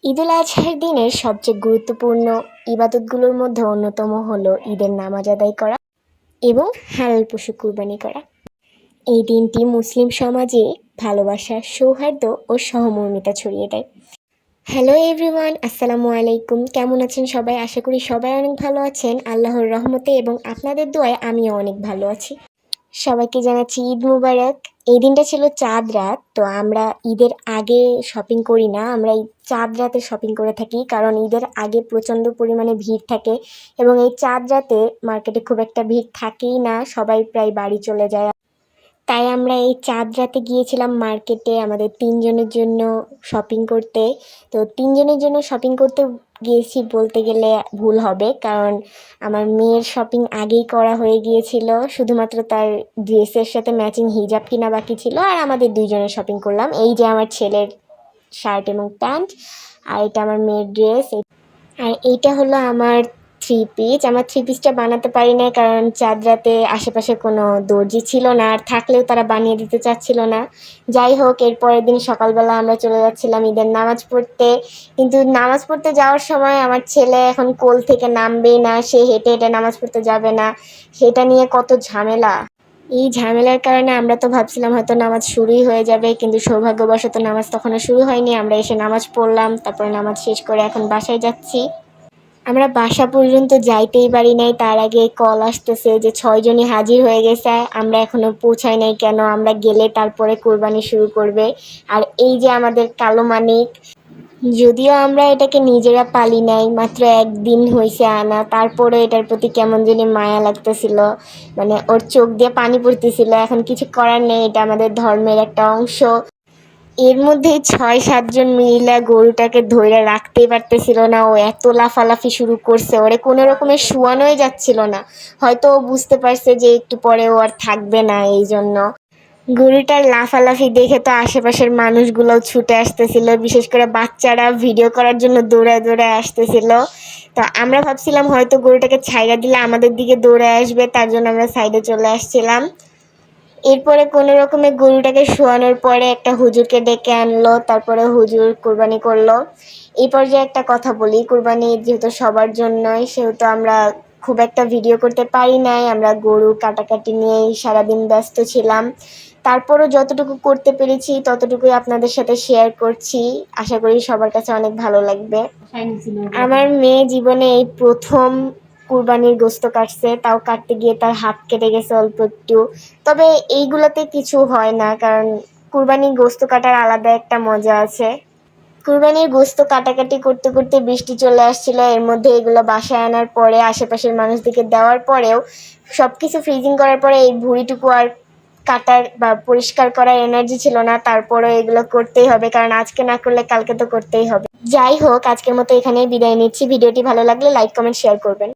ঈদুল আজহার দিনের সবচেয়ে গুরুত্বপূর্ণ ইবাদতগুলোর মধ্যে অন্যতম হলো ঈদের নামাজ আদায় করা এবং হালাল পশু কুরবানি করা। এই দিনটি মুসলিম সমাজে ভালোবাসা, সৌহার্দ্য ও সহমর্মিতা ছড়িয়ে দেয়। হ্যালো এভরিওয়ান, আসসালামু আলাইকুম। কেমন আছেন সবাই? আশা করি সবাই অনেক ভালো আছেন আল্লাহর রহমতে, এবং আপনাদের দোয়ায় আমিও অনেক ভালো আছি। সবাইকে জানাচ্ছি ঈদ মুবারক। এই দিনটা ছিল চাঁদ রাত, তো আমরা ঈদের আগে শপিং করি না, আমরা এই চাঁদ রাতে শপিং করে থাকি, কারণ ঈদের আগে প্রচণ্ড পরিমাণে ভিড় থাকে এবং এই চাঁদ রাতে মার্কেটে খুব একটা ভিড় থাকেই না, সবাই প্রায় বাড়ি চলে যায়। তাই আমরা এই চাঁদ রাতে গিয়েছিলাম মার্কেটে আমাদের তিনজনের জন্য শপিং করতে। তো তিনজনের জন্য শপিং করতে গিয়েছি বলতে গেলে ভুল হবে, কারণ আমার মেয়ের শপিং আগেই করা হয়ে গিয়েছিল, শুধুমাত্র তার ড্রেসের সাথে ম্যাচিং হিজাব কিনা বাকি ছিল, আর আমাদের দুইজনের শপিং করলাম। এই যে আমার ছেলের শার্ট এবং প্যান্ট, আর এটা আমার মেয়ের ড্রেস, আর এইটা হলো আমার আমার থ্রি পিসটা বানাতে পারি না, কারণ চাঁদ রাতে আশেপাশে কোনো দর্জি ছিল না, আর থাকলেও তারা বানিয়ে দিতে চাচ্ছিল না। যাই হোক, এর পরের দিন সকালবেলা আমরা চলে যাচ্ছিলাম ঈদের নামাজ পড়তে, কিন্তু নামাজ পড়তে যাওয়ার সময় আমার ছেলে এখন কোল থেকে নামবেই না, সে হেঁটে হেঁটে নামাজ পড়তে যাবে না, সেটা নিয়ে কত ঝামেলা। এই ঝামেলার কারণে আমরা তো ভাবছিলাম হয়তো নামাজ শুরুই হয়ে যাবে, কিন্তু সৌভাগ্যবশত নামাজ তখনও শুরু হয়নি। আমরা এসে নামাজ পড়লাম, তারপরে নামাজ শেষ করে এখন বাসায় যাচ্ছি। আমরা বাসা পর্যন্ত যাইতেই পারি নাই, তার আগে কল আসতেছে যে 6 জনই হাজির হয়ে গেছে, আমরা এখনো পৌঁছাই নাই কেন, আমরা গেলে তারপরে কোরবানি শুরু করবে। আর এই যে আমাদের কালো মানিক, যদিও আমরা এটাকে নিজেরা পালি নাই, মাত্র একদিন হয়েছে আনা, তারপরে এটার প্রতি কেমন জানি মায়া লাগতেছিল, মানে ওর চোখ দিয়ে পানি পড়তেছিল। এখন কিছু করার নেই, এটা আমাদের ধর্মের একটা অংশ। এর মধ্যেই 6-7 জন মহিলা গরুটাকে ধরে রাখতেই পারতেছিল না, ও এত লাফালাফি শুরু করছে, ওরে কোনো রকমের শোয়ানোই যাচ্ছিল না। হয়তো ও বুঝতে পারছে যে একটু পরে ও আর থাকবে না, এই জন্য। গরুটার লাফালাফি দেখে তো আশেপাশের মানুষগুলোও ছুটে আসতেছিল, বিশেষ করে বাচ্চারা ভিডিও করার জন্য দৌড়ায় দৌড়ায় আসতেছিল। তো আমরা ভাবছিলাম হয়তো গরুটাকে ছাইড়া দিলে আমাদের দিকে দৌড়ে আসবে, তার জন্য আমরা সাইডে চলে আসছিলাম। এরপরে কোনো রকমে গরুটাকে শোয়ানোর পরে একটা হুজুরকে ডেকে আনলো, তারপরে হুজুর কুরবানি করলো। এই পর্যায়ে একটা কথা বলি, কুরবানি যেহেতু সবার জন্যই, সেহেতু আমরা খুব একটা ভিডিও করতে পারি নাই, আমরা গরু কাটাকাটি নিয়েই সারাদিন ব্যস্ত ছিলাম। তারপরও যতটুকু করতে পেরেছি ততটুকুই আপনাদের সাথে শেয়ার করছি, আশা করি সবার কাছে অনেক ভালো লাগবে। আমার মেয়ে জীবনে এই প্রথম কুরবানির গোস্ত কাটছে, তাও কাটতে গিয়ে তার হাত কেটে গেছে অল্প একটু। তবে এইগুলোতে কিছু হয় না, কারণ কুরবানির গোস্ত কাটার আলাদা একটা মজা আছে। কুরবানির গোস্ত কাটাকাটি করতে করতে বৃষ্টি চলে আসছিল, এর মধ্যে এগুলো বাসায় আনার পরে আশেপাশের মানুষদেরকে দেওয়ার পরেও সব কিছু ফ্রিজিং করার পরে এই ভুঁড়িটুকু আর কাটার বা পরিষ্কার করার এনার্জি ছিল না, তারপরেও এগুলো করতেই হবে, কারণ আজকে না করলে কালকে তো করতেই হবে। যাই হোক, আজকের মতো এখানেই বিদায় নিচ্ছি। ভিডিওটি ভালো লাগলে লাইক, কমেন্ট, শেয়ার করবেন।